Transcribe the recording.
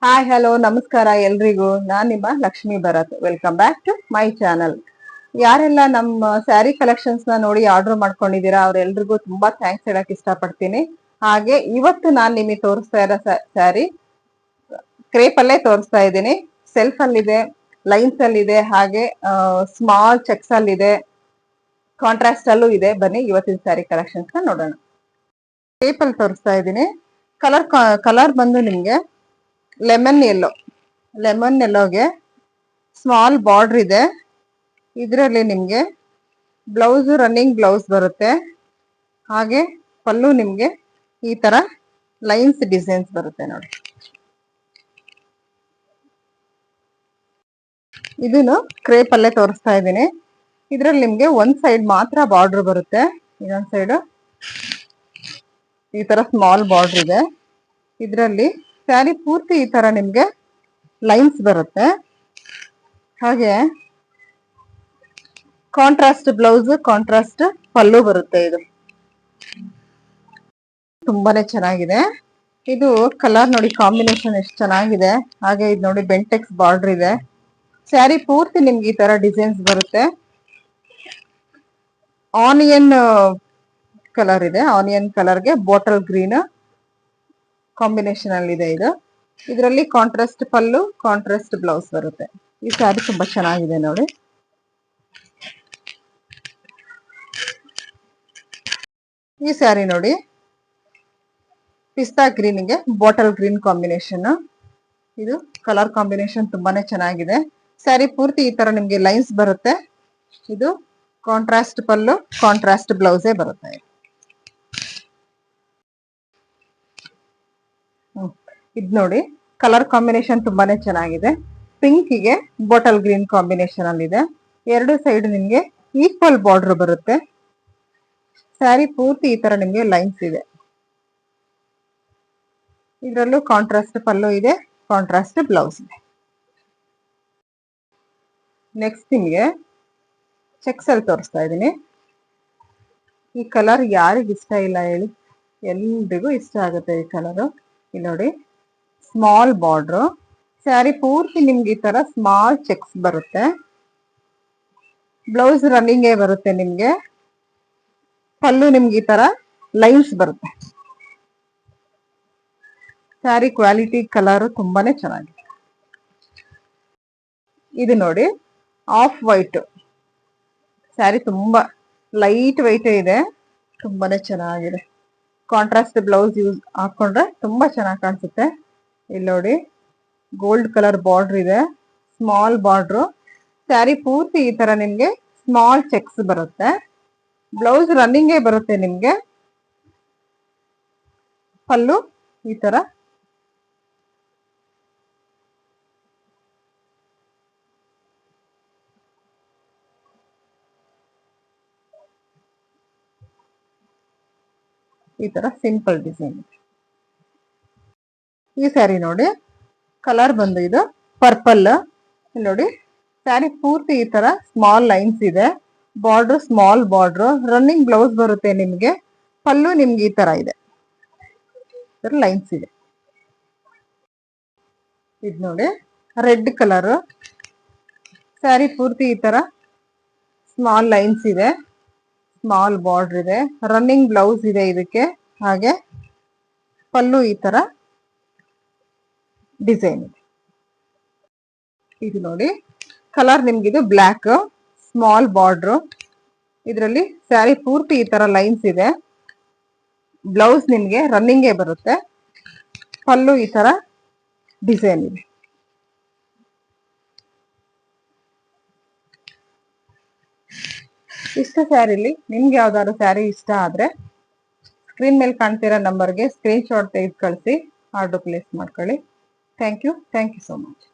Hi hello ನಮಸ್ಕಾರ ಎಲ್ರಿಗೂ. ನಾನ್ ನಿಮ್ಮ Lakshmi Bharath. Welcome back to my channel. ಯಾರೆಲ್ಲ ನಮ್ಮ ಸ್ಯಾರಿ ಕಲೆಕ್ಷನ್ಸ್ ನ ನೋಡಿ ಆರ್ಡರ್ ಮಾಡ್ಕೊಂಡಿದ್ದೀರಾ ಅವ್ರೆಲ್ರಿಗೂ ತುಂಬಾ ಥ್ಯಾಂಕ್ಸ್ ಹೇಳಕ್ ಇಷ್ಟಪಡ್ತೀನಿ. ಹಾಗೆ ಇವತ್ತು ನಾನ್ ನಿಮಗೆ ತೋರಿಸ್ತಾ ಇರೋ ಸ್ಯಾರಿ ಕ್ರೇಪ್ ಅಲ್ಲೇ ತೋರಿಸ್ತಾ ಇದ್ದೀನಿ. ಸೆಲ್ಫ್ ಅಲ್ಲಿದೆ, ಲೈನ್ಸ್ ಅಲ್ಲಿ ಇದೆ, ಹಾಗೆ ಸ್ಮಾಲ್ ಚೆಕ್ಸ್ ಅಲ್ಲಿ ಇದೆ, ಕಾಂಟ್ರಾಸ್ಟ್ ಅಲ್ಲೂ ಇದೆ. ಬನ್ನಿ ಇವತ್ತಿನ ಸ್ಯಾರಿ ಕಲೆಕ್ಷನ್ಸ್ ನ ನೋಡೋಣ. ಕ್ರೇಪ್ ಅಲ್ಲಿ ತೋರಿಸ್ತಾ ಇದ್ದೀನಿ. ಕಲರ್ ಬಂದು ನಿಮ್ಗೆ ಲೆಮನ್ ಎಲ್ಲೋಗೆ ಸ್ಮಾಲ್ ಬಾರ್ಡರ್ ಇದೆ. ಇದರಲ್ಲಿ ನಿಮ್ಗೆ ಬ್ಲೌಸ್ ರನ್ನಿಂಗ್ ಬ್ಲೌಸ್ ಬರುತ್ತೆ. ಹಾಗೆ ಪಲ್ಲು ನಿಮ್ಗೆ ಈ ತರ ಲೈನ್ಸ್ ಡಿಸೈನ್ಸ್ ಬರುತ್ತೆ ನೋಡಿ. ಇದನ್ನು ಕ್ರೇಪ್ ಅಲ್ಲೇ ತೋರಿಸ್ತಾ ಇದ್ದೀನಿ. ಇದ್ರಲ್ಲಿ ನಿಮ್ಗೆ ಒಂದ್ ಸೈಡ್ ಮಾತ್ರ ಬಾರ್ಡರ್ ಬರುತ್ತೆ, ಇನ್ನೊಂದ್ ಸೈಡ್ ಈ ತರ ಸ್ಮಾಲ್ ಬಾರ್ಡರ್ ಇದೆ. ಇದರಲ್ಲಿ ಸ್ಯಾರಿ ಪೂರ್ತಿ ಈ ತರ ನಿಮ್ಗೆ ಲೈನ್ಸ್ ಬರುತ್ತೆ. ಹಾಗೆ ಕಾಂಟ್ರಾಸ್ಟ್ ಬ್ಲೌಸ್, ಕಾಂಟ್ರಾಸ್ಟ್ ಪಲ್ಲು ಬರುತ್ತೆ. ಇದು ತುಂಬಾನೇ ಚೆನ್ನಾಗಿದೆ. ಇದು ಕಲರ್ ನೋಡಿ, ಕಾಂಬಿನೇಷನ್ ಎಷ್ಟು ಚೆನ್ನಾಗಿದೆ. ಹಾಗೆ ಇದು ನೋಡಿ ಬೆಂಟೆಕ್ಸ್ ಬಾರ್ಡರ್ ಇದೆ. ಸ್ಯಾರಿ ಪೂರ್ತಿ ನಿಮ್ಗೆ ಈ ತರ ಡಿಸೈನ್ಸ್ ಬರುತ್ತೆ. ಆನಿಯನ್ ಕಲರ್ ಇದೆ, ಆನಿಯನ್ ಕಲರ್ಗೆ ಬಾಟಲ್ ಗ್ರೀನ್ ಕಾಂಬಿನೇಷನ್ ಅಲ್ಲಿ ಇದೆ. ಇದು ಇದರಲ್ಲಿ ಕಾಂಟ್ರಾಸ್ಟ್ ಪಲ್ಲು, ಕಾಂಟ್ರಾಸ್ಟ್ ಬ್ಲೌಸ್ ಬರುತ್ತೆ. ಈ ಸ್ಯಾರಿ ತುಂಬಾ ಚೆನ್ನಾಗಿದೆ ನೋಡಿ. ಈ ಸ್ಯಾರಿ ನೋಡಿ ಪಿಸ್ತಾ ಗ್ರೀನ್ಗೆ ಬಾಟಲ್ ಗ್ರೀನ್ ಕಾಂಬಿನೇಷನ್. ಇದು ಕಲರ್ ಕಾಂಬಿನೇಷನ್ ತುಂಬಾನೇ ಚೆನ್ನಾಗಿದೆ. ಸ್ಯಾರಿ ಪೂರ್ತಿ ಈ ತರ ನಿಮ್ಗೆ ಲೈನ್ಸ್ ಬರುತ್ತೆ. ಇದು ಕಾಂಟ್ರಾಸ್ಟ್ ಪಲ್ಲು, ಕಾಂಟ್ರಾಸ್ಟ್ ಬ್ಲೌಸೇ ಬರುತ್ತೆ. ಇದ್ ನೋಡಿ ಕಲರ್ ಕಾಂಬಿನೇಷನ್ ತುಂಬಾನೇ ಚೆನ್ನಾಗಿದೆ. ಪಿಂಕ್ಗೆ ಬಾಟಲ್ ಗ್ರೀನ್ ಕಾಂಬಿನೇಷನ್ ಅಲ್ಲಿ ಇದೆ. ಎರಡು ಸೈಡ್ ನಿಮ್ಗೆ ಈಕ್ವಲ್ ಬಾರ್ಡರ್ ಬರುತ್ತೆ. ಸ್ಯಾರಿ ಪೂರ್ತಿ ಈ ತರ ನಿಮ್ಗೆ ಲೈನ್ಸ್ ಇದೆ. ಇದರಲ್ಲೂ ಕಾಂಟ್ರಾಸ್ಟ್ ಪಲ್ಲು ಇದೆ, ಕಾಂಟ್ರಾಸ್ಟ್ ಬ್ಲೌಸ್ ಇದೆ. ನೆಕ್ಸ್ಟ್ ನಿಮ್ಗೆ ಚೆಕ್ಸ್ ಅಲ್ಲಿ ತೋರಿಸ್ತಾ ಇದ್ದೀನಿ. ಈ ಕಲರ್ ಯಾರಿಗ ಇಷ್ಟ ಇಲ್ಲ ಹೇಳಿ, ಎಲ್ರಿಗೂ ಇಷ್ಟ ಆಗುತ್ತೆ ಈ ಕಲರ್. ಇಲ್ಲಿ ನೋಡಿ ಸ್ಮಾಲ್ ಬಾರ್ಡರ್, ಸ್ಯಾರಿ ಪೂರ್ತಿ ನಿಮ್ಗೆ ಈ ತರ ಸ್ಮಾಲ್ ಚೆಕ್ಸ್ ಬರುತ್ತೆ. ಬ್ಲೌಸ್ ರನ್ನಿಂಗ್ ಬರುತ್ತೆ ನಿಮ್ಗೆ. ಪಲ್ಲು ನಿಮ್ಗೆ ಈ ತರ ಲೈನ್ಸ್ ಬರುತ್ತೆ. ಸ್ಯಾರಿ ಕ್ವಾಲಿಟಿ ಕಲರ್ ತುಂಬಾನೇ ಚೆನ್ನಾಗಿದೆ. ಇದು ನೋಡಿ ಆಫ್ ವೈಟ್ ಸ್ಯಾರಿ, ತುಂಬಾ ಲೈಟ್ ವೈಟ್ ಇದೆ, ತುಂಬಾನೇ ಚೆನ್ನಾಗಿದೆ. ಕಾಂಟ್ರಾಸ್ಟ್ ಬ್ಲೌಸ್ ಯೂಸ್ ಹಾಕೊಂಡ್ರೆ ತುಂಬಾ ಚೆನ್ನಾಗಿ ಕಾಣಿಸುತ್ತೆ. ಇಲ್ಲಿ ನೋಡಿ ಗೋಲ್ಡ್ ಕಲರ್ ಬಾರ್ಡರ್ ಇದೆ, ಸ್ಮಾಲ್ ಬಾರ್ಡರ್. ಸ್ಯಾರಿ ಪೂರ್ತಿ ಈ ತರ ನಿಮ್ಗೆ ಸ್ಮಾಲ್ ಚೆಕ್ಸ್ ಬರುತ್ತೆ. ಬ್ಲೌಸ್ ರನ್ನಿಂಗ್ ಬರುತ್ತೆ ನಿಮ್ಗೆ. ಪಲ್ಲು ಈ ತರ ಸಿಂಪಲ್ ಡಿಸೈನ್. ಈ ಸ್ಯಾರಿ ನೋಡಿ ಕಲರ್ ಬಂದು ಇದು ಪರ್ಪಲ್. ನೋಡಿ ಸ್ಯಾರಿ ಪೂರ್ತಿ ಈ ತರ ಸ್ಮಾಲ್ ಲೈನ್ಸ್ ಇದೆ. Border small border, running blouse ಬರುತ್ತೆ ನಿಮ್ಗೆ. ಪಲ್ಲು ನಿಮ್ಗೆ ಈ ತರ ಇದೆ, ಲೈನ್ಸ್ ಇದೆ. ಇದು ನೋಡಿ ರೆಡ್ ಕಲರ್, ಸ್ಯಾರಿ ಪೂರ್ತಿ ಈ ತರ ಸ್ಮಾಲ್ ಲೈನ್ಸ್ ಇದೆ, ಸ್ಮಾಲ್ ಬಾರ್ಡರ್ ಇದೆ, ರನ್ನಿಂಗ್ ಬ್ಲೌಸ್ ಇದೆ ಇದಕ್ಕೆ. ಹಾಗೆ ಪಲ್ಲು ಈ ತರ ಡಿಸೈನ್ ಇದೆ. ಇದು ನೋಡಿ ಕಲರ್ ನಿಮ್ಗಿದು ಬ್ಲ್ಯಾಕ್, ಸ್ಮಾಲ್ ಬಾರ್ಡರ್. ಇದರಲ್ಲಿ ಸ್ಯಾರಿ ಪೂರ್ತಿ ಈ ತರ ಲೈನ್ಸ್ ಇದೆ. ಬ್ಲೌಸ್ ನಿಮ್ಗೆ ರನ್ನಿಂಗ್ ಬರುತ್ತೆ. ಪಲ್ಲು ಈ ತರ ಡಿಸೈನ್ ಇದೆ. ಇಷ್ಟು ಸ್ಯಾರಿಲಿ ನಿಮ್ಗೆ ಯಾವ್ದಾದ್ರು ಸ್ಯಾರಿ ಇಷ್ಟ ಆದ್ರೆ ಸ್ಕ್ರೀನ್ ಮೇಲೆ ಕಾಣ್ತಿರೋ ನಂಬರ್ಗೆ ಸ್ಕ್ರೀನ್ ಶಾಟ್ ತೆಗೆದು ಕಳಿಸಿ ಆರ್ಡರ್ ಪ್ಲೇಸ್ ಮಾಡ್ಕೊಳ್ಳಿ. Thank you so much.